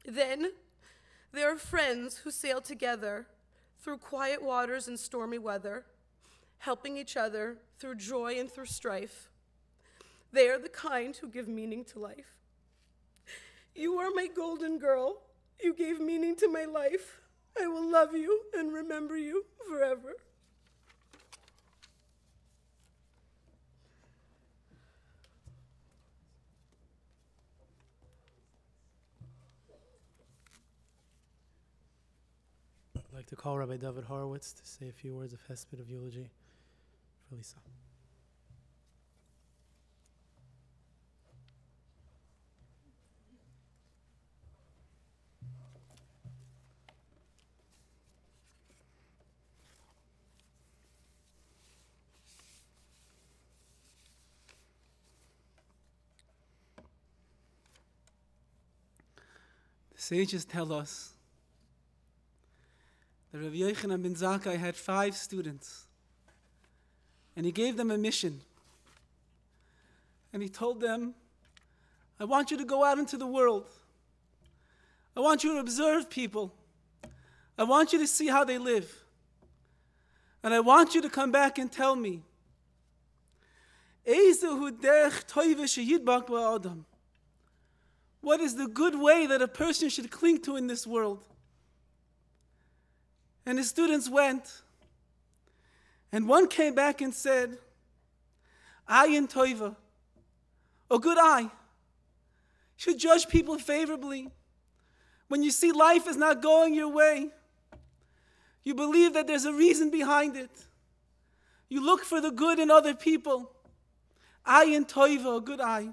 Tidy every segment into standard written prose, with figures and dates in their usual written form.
Then there are friends who sail together through quiet waters and stormy weather, helping each other through joy and through strife. They are the kind who give meaning to life. You are my golden girl. You gave meaning to my life. I will love you and remember you forever. I'd like to call Rabbi David Horowitz to say a few words of hesped of eulogy for Lisa. The sages tell us that Rav Yochanan ben Zakkai had 5 students, and he gave them a mission. And he told them, I want you to go out into the world. I want you to observe people. I want you to see how they live. And I want you to come back and tell me, what is the good way that a person should cling to in this world? And his students went, and one came back and said, Ayin toiva, a good eye. You should judge people favorably. When you see life is not going your way, you believe that there's a reason behind it. You look for the good in other people. Ayin toiva, a good eye.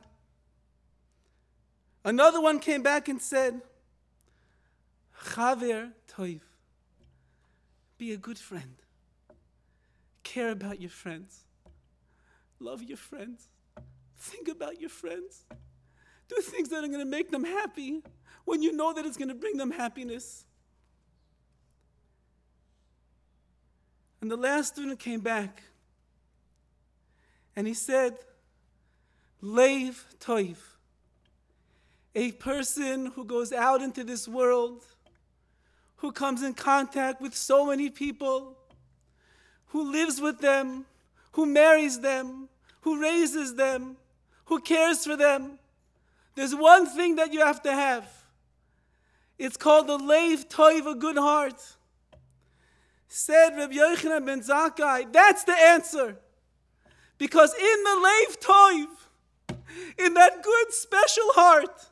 Another one came back and said, Chaver toiv, be a good friend. Care about your friends. Love your friends. Think about your friends. Do things that are going to make them happy when you know that it's going to bring them happiness. And the last student came back and he said, Leiv toiv, a person who goes out into this world, who comes in contact with so many people, who lives with them, who marries them, who raises them, who cares for them. There's one thing that you have to have. It's called the Leiv Toiv, a good heart. Said Rabbi Yochanan ben Zakkai, that's the answer. Because in the Leiv Toiv, in that good special heart,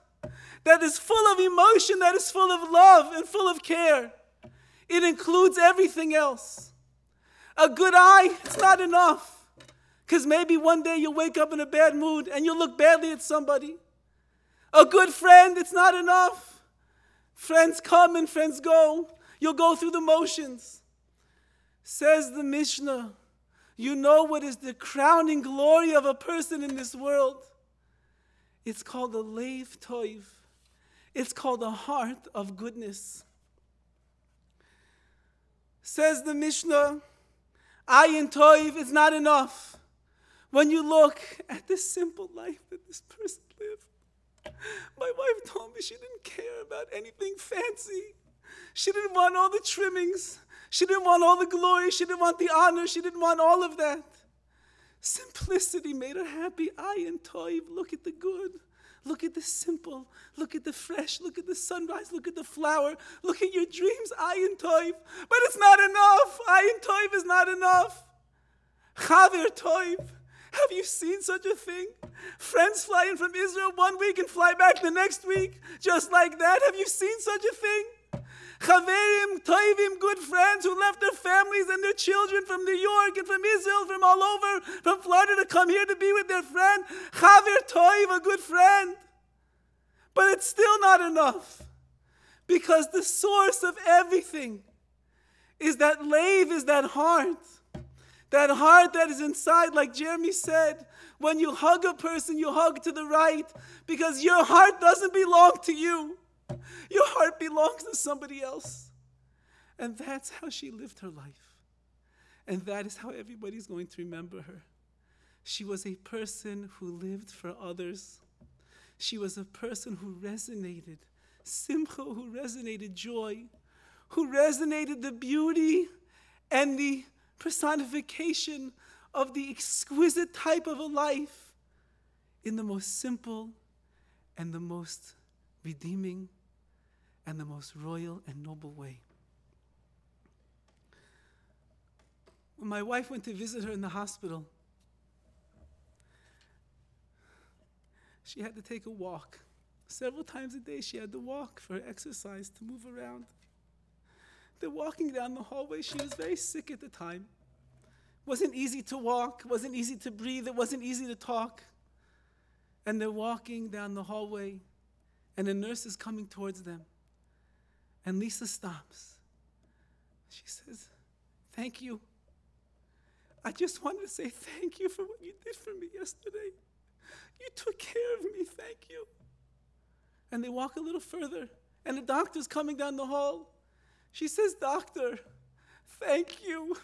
that is full of emotion, that is full of love and full of care, it includes everything else. A good eye, it's not enough. Because maybe one day you'll wake up in a bad mood and you'll look badly at somebody. A good friend, it's not enough. Friends come and friends go. You'll go through the motions. Says the Mishnah, you know what is the crowning glory of a person in this world? It's called the Leiv Toiv. It's called a heart of goodness. Says the Mishnah, Ayin Toiv is not enough. When you look at the simple life that this person lived, my wife told me she didn't care about anything fancy. She didn't want all the trimmings. She didn't want all the glory. She didn't want the honor. She didn't want all of that. Simplicity made her happy. Ayin Toiv, look at the good. Look at the simple. Look at the fresh. Look at the sunrise. Look at the flower. Look at your dreams. Ayin Toiv. But it's not enough. Ayin Toiv is not enough. Chaver Toiv. Have you seen such a thing? Friends fly in from Israel one week and fly back the next week. Just like that. Have you seen such a thing? Chaverim, Toivim, good friends who left their families and their children from New York and from Israel, from all over, from Florida to come here to be with their friend. Chaver Toiv, a good friend. But it's still not enough. Because the source of everything is that Leiv, is that heart. That heart that is inside, like Jeremy said, when you hug a person, you hug to the right because your heart doesn't belong to you. Your heart belongs to somebody else. And that's how she lived her life. And that is how everybody's going to remember her. She was a person who lived for others. She was a person who resonated simcha, who resonated joy, who resonated the beauty and the personification of the exquisite type of a life in the most simple and the most redeeming and the most royal and noble way. When my wife went to visit her in the hospital, she had to take a walk. Several times a day she had to walk for her exercise, to move around. They're walking down the hallway. She was very sick at the time. It wasn't easy to walk, it wasn't easy to breathe, it wasn't easy to talk. And they're walking down the hallway, and a nurse is coming towards them. And Lisa stops. She says, "Thank you. I just wanted to say thank you for what you did for me yesterday. You took care of me, thank you." And they walk a little further, and the doctor's coming down the hall. She says, "Doctor, thank you.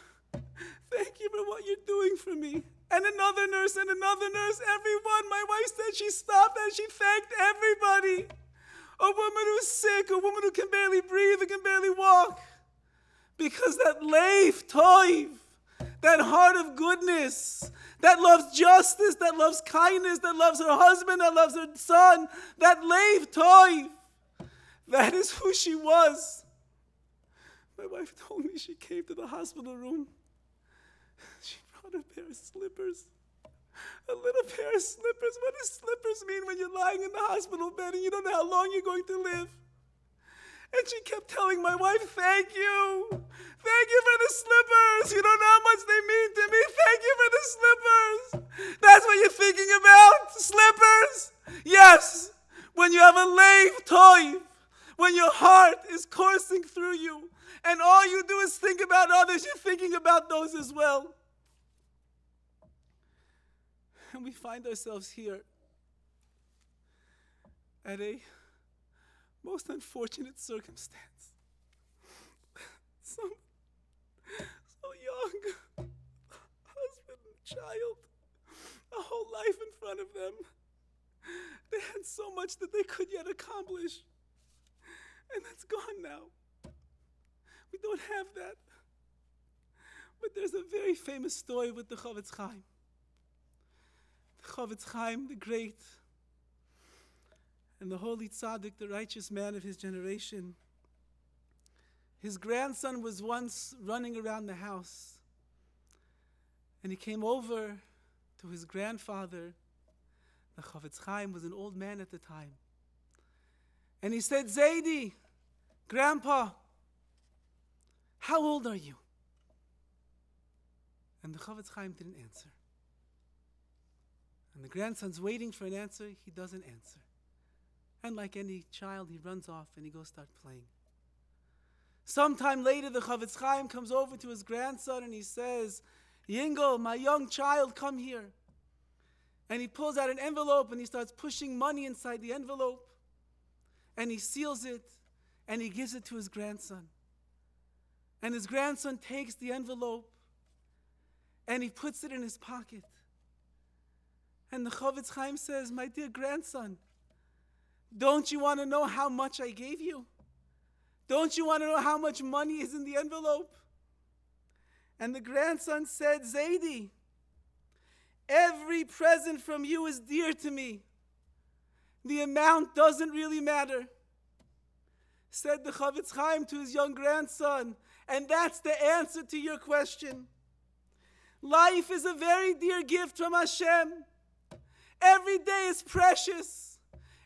Thank you for what you're doing for me." And another nurse, everyone. My wife said she stopped and she thanked everybody. A woman who's sick, a woman who can barely breathe, who can barely walk. Because that leif toiv, that heart of goodness, that loves justice, that loves kindness, that loves her husband, that loves her son, that leif toiv, that is who she was. My wife told me she came to the hospital room. She brought a pair of slippers. A little pair of slippers. What does slippers mean when you're lying in the hospital bed and you don't know how long you're going to live? And she kept telling my wife, "Thank you. Thank you for the slippers. You don't know how much they mean to me. Thank you for the slippers." That's what you're thinking about? Slippers? Yes. When you have a leif toiv, when your heart is coursing through you, and all you do is think about others, you're thinking about those as well. And we find ourselves here at a most unfortunate circumstance. So young, husband and child, a whole life in front of them. They had so much that they could yet accomplish. And that's gone now. We don't have that. But there's a very famous story with the Chavetz Chaim. The Chavetz Chaim, the great, and the holy tzaddik, the righteous man of his generation. His grandson was once running around the house, and he came over to his grandfather. The Chavetz Chaim was an old man at the time. And he said, "Zaidi, Grandpa, how old are you?" And the Chavetz Chaim didn't answer. And the grandson's waiting for an answer. He doesn't answer. And like any child, he runs off and he goes start playing. Sometime later, the Chavetz Chaim comes over to his grandson and he says, "Yingo, my young child, come here." And he pulls out an envelope and he starts pushing money inside the envelope. And he seals it and he gives it to his grandson. And his grandson takes the envelope and he puts it in his pocket. And the Chavetz Chaim says, "My dear grandson, don't you want to know how much I gave you? Don't you want to know how much money is in the envelope?" And the grandson said, "Zaidi, every present from you is dear to me. The amount doesn't really matter." Said the Chavetz Chaim to his young grandson, and that's the answer to your question. Life is a very dear gift from Hashem. Every day is precious.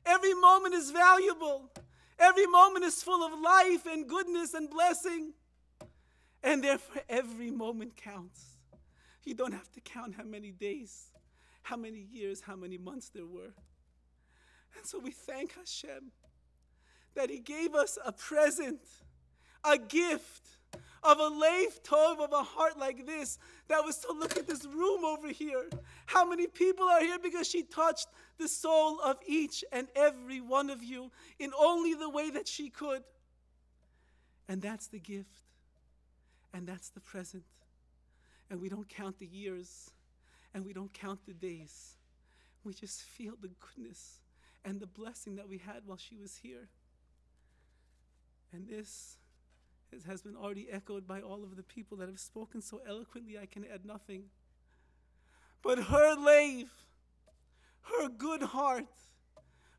Every moment is valuable. Every moment is full of life and goodness and blessing. And therefore, every moment counts. You don't have to count how many days, how many years, how many months there were. And so we thank Hashem that He gave us a present, a gift of a leif tov, of a heart like this, that was to look at this room over here. How many people are here because she touched the soul of each and every one of you in only the way that she could. And that's the gift. And that's the present. And we don't count the years. And we don't count the days. We just feel the goodness and the blessing that we had while she was here. And this has been already echoed by all of the people that have spoken so eloquently, I can add nothing. But her lave, her good heart,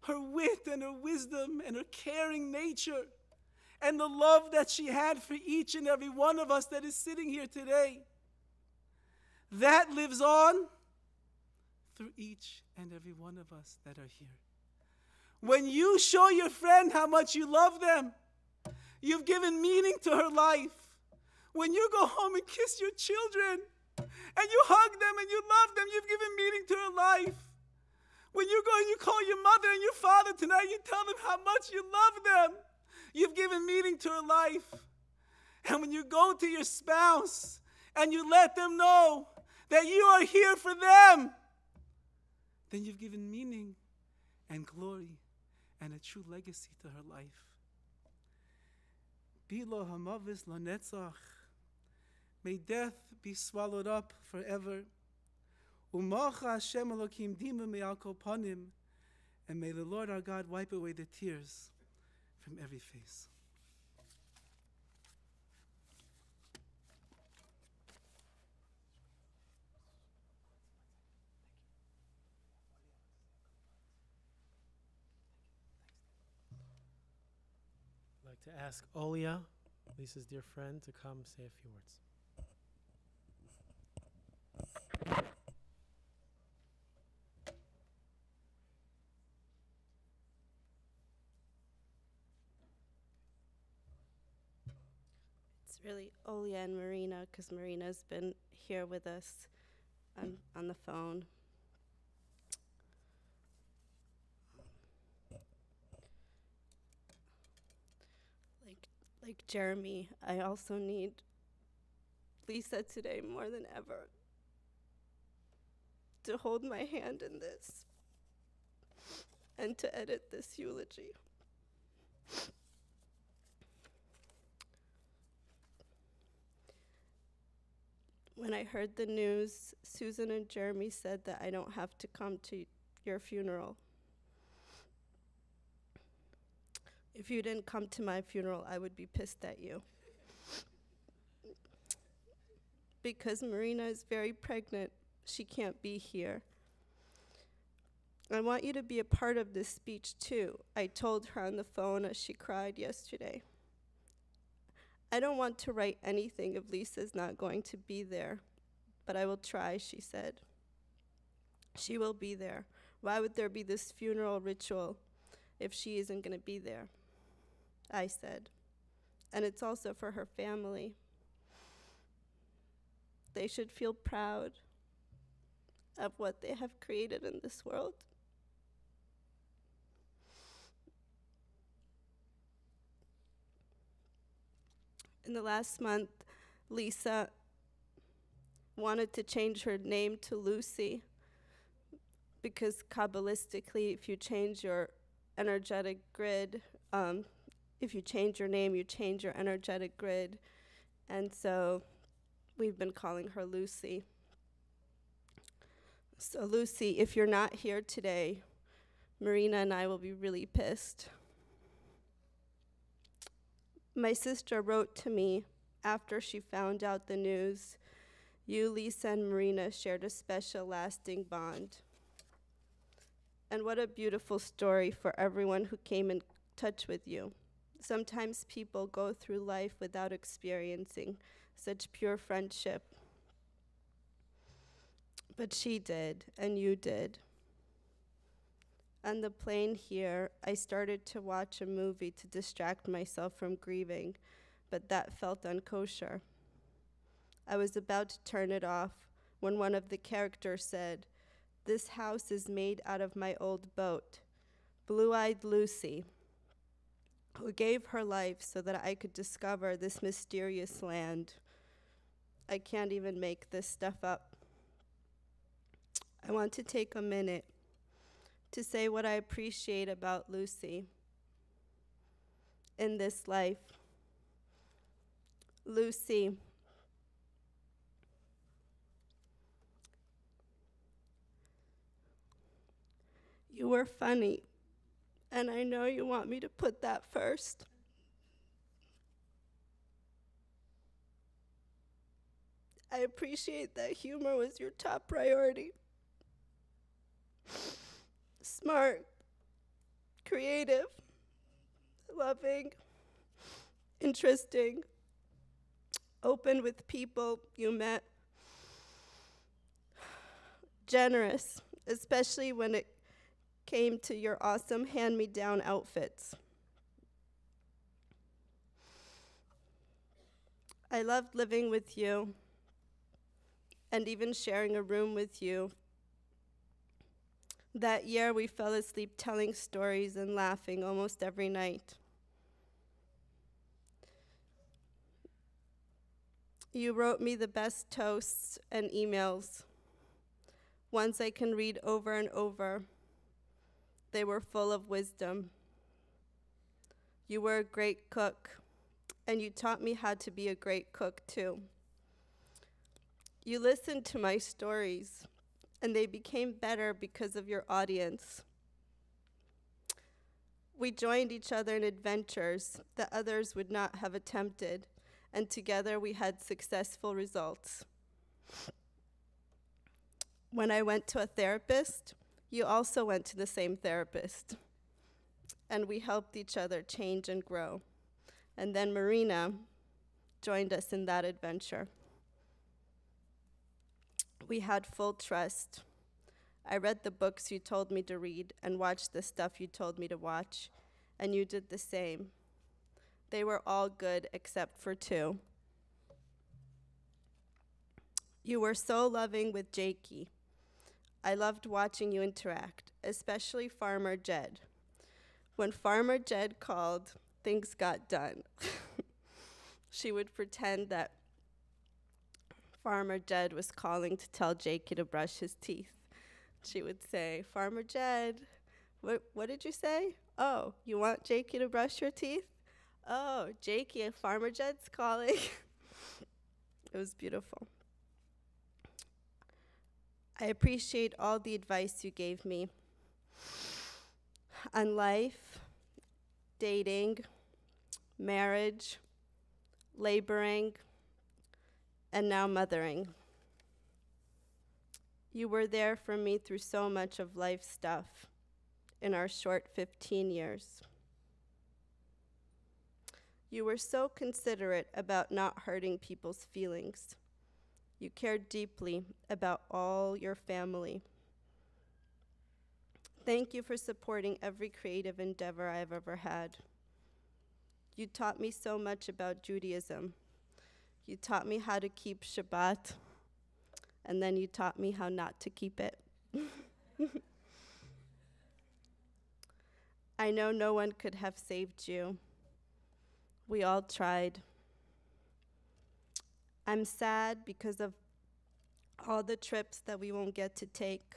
her wit and her wisdom and her caring nature, and the love that she had for each and every one of us that is sitting here today, that lives on through each and every one of us that are here. When you show your friend how much you love them, you've given meaning to her life. When you go home and kiss your children, and you hug them and you love them, you've given meaning to her life. When you go and you call your mother and your father tonight, you tell them how much you love them, you've given meaning to her life. And when you go to your spouse and you let them know that you are here for them, then you've given meaning and glory and a true legacy to her life. Bilo hamavis lo netzach. May death be swallowed up forever. Umacha Hashem Elokim dima me'al kol panim. And may the Lord our God wipe away the tears from every face. I'd like to ask Olia, Lisa's dear friend, to come say a few words. It's really Olia and Marina, because Marina's been here with us on the phone. Like Jeremy, I also need Lisa today more than ever to hold my hand in this and to edit this eulogy. When I heard the news, Susan and Jeremy said that I don't have to come to your funeral. If you didn't come to my funeral, I would be pissed at you. Because Marina is very pregnant, she can't be here. I want you to be a part of this speech too. I told her on the phone as she cried yesterday. I don't want to write anything if Lisa's not going to be there, but I will try, she said. She will be there. Why would there be this funeral ritual if she isn't going to be there? I said. And it's also for her family. They should feel proud of what they have created in this world. In the last month, Lisa wanted to change her name to Lucy because Kabbalistically, if you change your energetic grid, if you change your name, you change your energetic grid. And so we've been calling her Lucy. So Lucy, if you're not here today, Marina and I will be really pissed. My sister wrote to me after she found out the news. You, Lisa, and Marina shared a special, lasting bond. And what a beautiful story for everyone who came in touch with you. Sometimes people go through life without experiencing such pure friendship. But she did, and you did. On the plane here, I started to watch a movie to distract myself from grieving, but that felt unkosher. I was about to turn it off when one of the characters said, "This house is made out of my old boat, Blue-Eyed Lucy, who gave her life so that I could discover this mysterious land." I can't even make this stuff up. I want to take a minute to say what I appreciate about Lucy in this life. Lucy, you were funny, and I know you want me to put that first. I appreciate that humor was your top priority. Smart, creative, loving, interesting, open with people you met, generous, especially when it came to your awesome hand-me-down outfits. I loved living with you and even sharing a room with you. That year, we fell asleep telling stories and laughing almost every night. You wrote me the best toasts and emails, ones I can read over and over. They were full of wisdom. You were a great cook, and you taught me how to be a great cook too. You listened to my stories, and they became better because of your audience. We joined each other in adventures that others would not have attempted, and together we had successful results. When I went to a therapist, you also went to the same therapist, and we helped each other change and grow. And then Marina joined us in that adventure. We had full trust. I read the books you told me to read and watched the stuff you told me to watch, and you did the same. They were all good except for two. You were so loving with Jakey. I loved watching you interact, especially Farmer Jed. When Farmer Jed called, things got done. She would pretend that Farmer Jed was calling to tell Jakey to brush his teeth. She would say, Farmer Jed, what did you say? Oh, you want Jakey to brush your teeth? Oh, Jakey, Farmer Jed's calling. It was beautiful. I appreciate all the advice you gave me on life, dating, marriage, laboring, and now mothering. You were there for me through so much of life stuff in our short 15 years. You were so considerate about not hurting people's feelings. You cared deeply about all your family. Thank you for supporting every creative endeavor I've ever had. You taught me so much about Judaism. You taught me how to keep Shabbat, and then you taught me how not to keep it. I know no one could have saved you. We all tried. I'm sad because of all the trips that we won't get to take,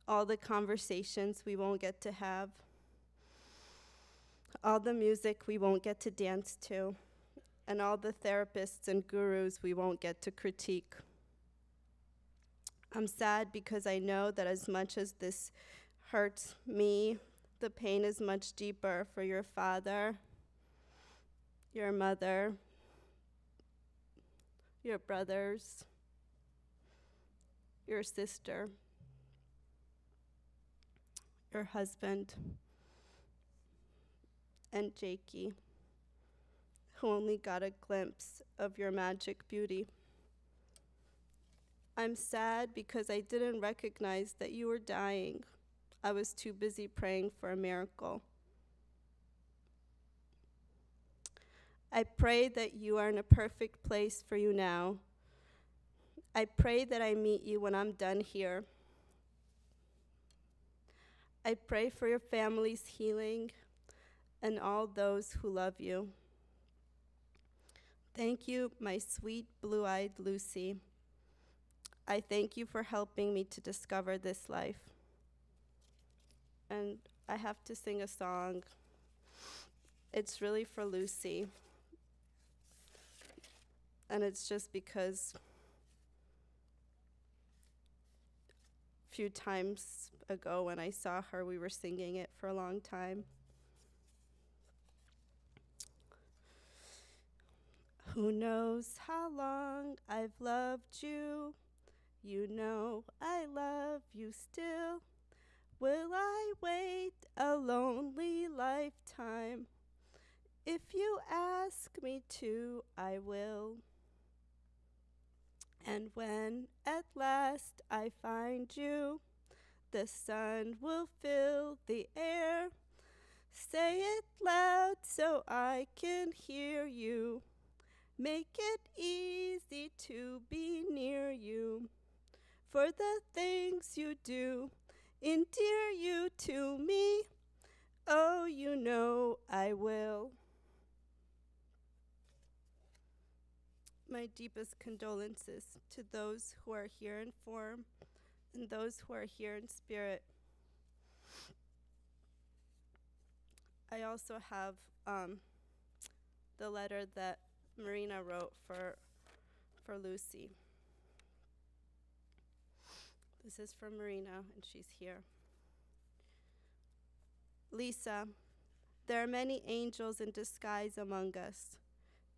all the conversations we won't get to have, all the music we won't get to dance to, and all the therapists and gurus we won't get to critique. I'm sad because I know that as much as this hurts me, the pain is much deeper for your father, your mother, your brothers, your sister, your husband, and Jakey, who only got a glimpse of your magic beauty. I'm sad because I didn't recognize that you were dying. I was too busy praying for a miracle. I pray that you are in a perfect place for you now. I pray that I meet you when I'm done here. I pray for your family's healing and all those who love you. Thank you, my sweet blue-eyed Lucy. I thank you for helping me to discover this life. And I have to sing a song. It's really for Lucy. And it's just because a few times ago when I saw her, we were singing it for a long time. Who knows how long I've loved you? You know I love you still. Will I wait a lonely lifetime? If you ask me to, I will. And when at last I find you, the sun will fill the air. Say it loud so I can hear you. Make it easy to be near you. For the things you do endear you to me. Oh, you know I will. My deepest condolences to those who are here in form and those who are here in spirit. I also have the letter that Marina wrote for Lucy. This is from Marina, and she's here. Lisa, there are many angels in disguise among us.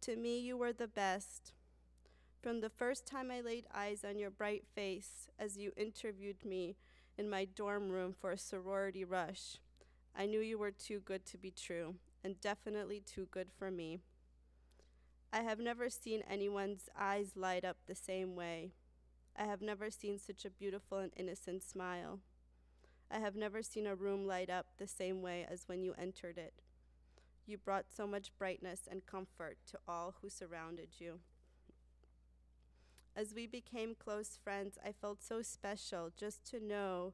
To me, you were the best. From the first time I laid eyes on your bright face as you interviewed me in my dorm room for a sorority rush, I knew you were too good to be true, and definitely too good for me. I have never seen anyone's eyes light up the same way. I have never seen such a beautiful and innocent smile. I have never seen a room light up the same way as when you entered it. You brought so much brightness and comfort to all who surrounded you. As we became close friends, I felt so special just to know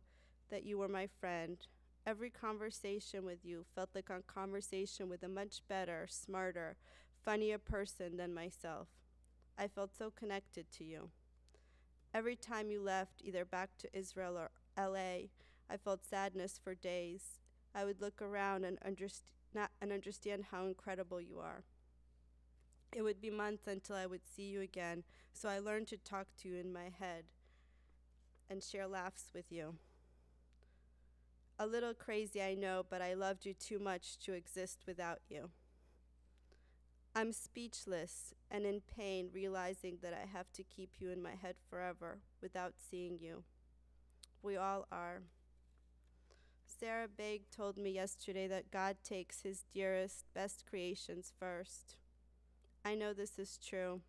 that you were my friend. Every conversation with you felt like a conversation with a much better, smarter, funnier person than myself. I felt so connected to you. Every time you left, either back to Israel or LA, I felt sadness for days. I would look around and understand how incredible you are. It would be months until I would see you again, so I learned to talk to you in my head and share laughs with you. A little crazy, I know, but I loved you too much to exist without you. I'm speechless and in pain, realizing that I have to keep you in my head forever without seeing you. We all are. Sarah Baig told me yesterday that God takes his dearest, best creations first. I know this is true.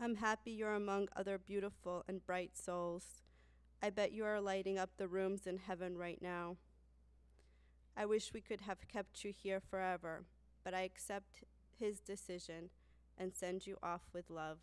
I'm happy you're among other beautiful and bright souls. I bet you are lighting up the rooms in heaven right now. I wish we could have kept you here forever, but I accept his decision and send you off with love.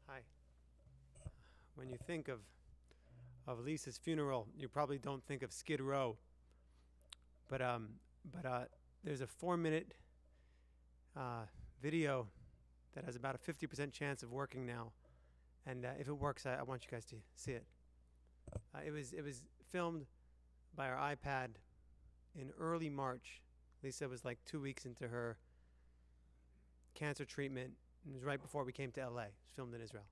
Hi. When you think of Lisa's funeral, you probably don't think of Skid Row. But there's a 4-minute video that has about a 50% chance of working now, and if it works, I want you guys to see it. It was filmed by our iPad in early March. Lisa was like 2 weeks into her cancer treatment. It was right before we came to LA. It was filmed in Israel.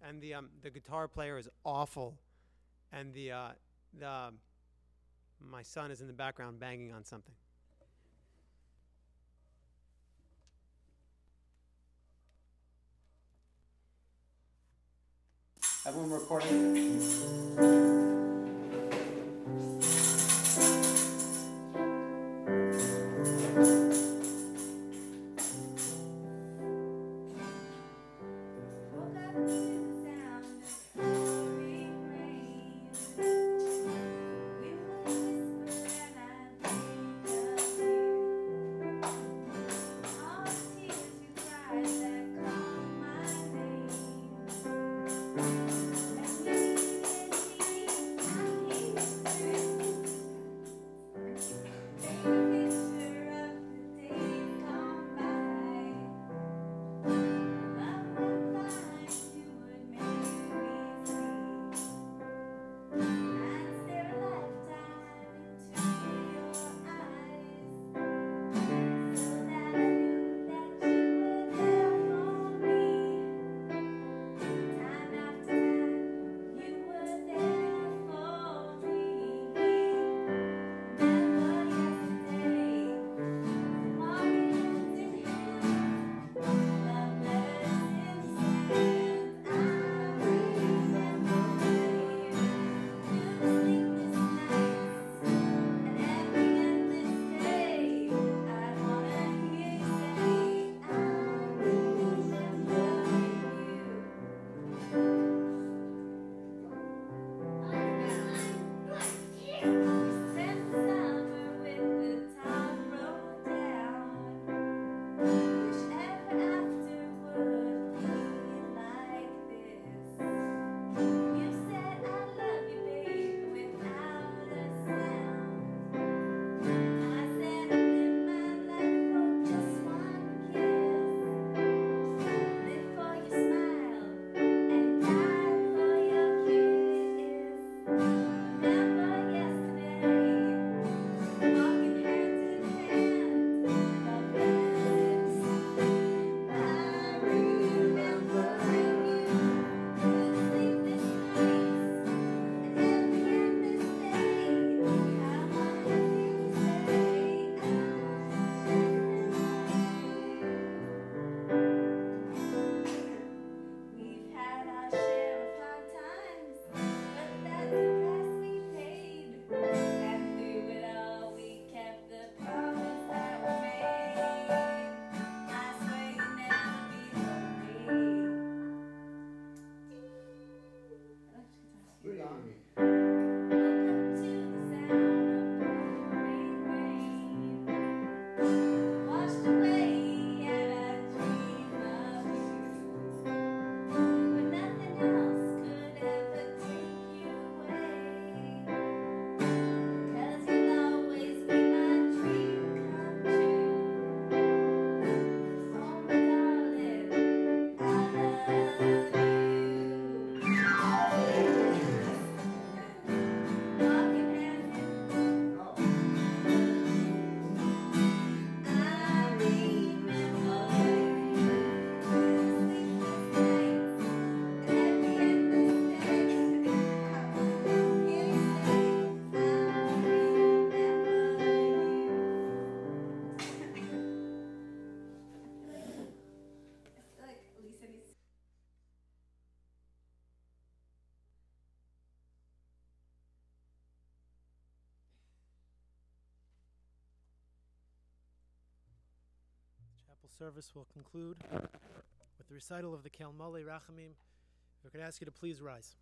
And the guitar player is awful, and my son is in the background banging on something. Everyone recording? gospel service will conclude with the recital of the Kel Mole Rachamim. If I could ask you to please rise.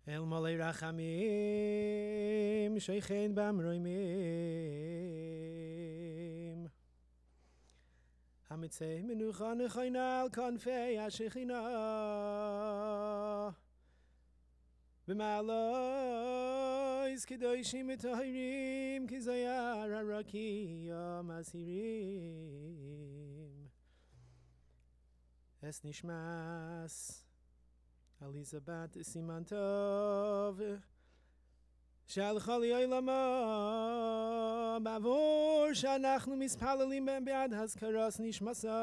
El Mole Rachamim Sheikhen Bamroimim Hamitzei Menucha Nechainal Konfei HaShechina B'ma'alois Kedoshim Etohirim Kizayar HaRakiya Masirim Es Nishmas Elizabeth Simantov Shalcha Li'olama Bavor She'anachnu Mispalalim Be'ad Hazkaras Nishmasa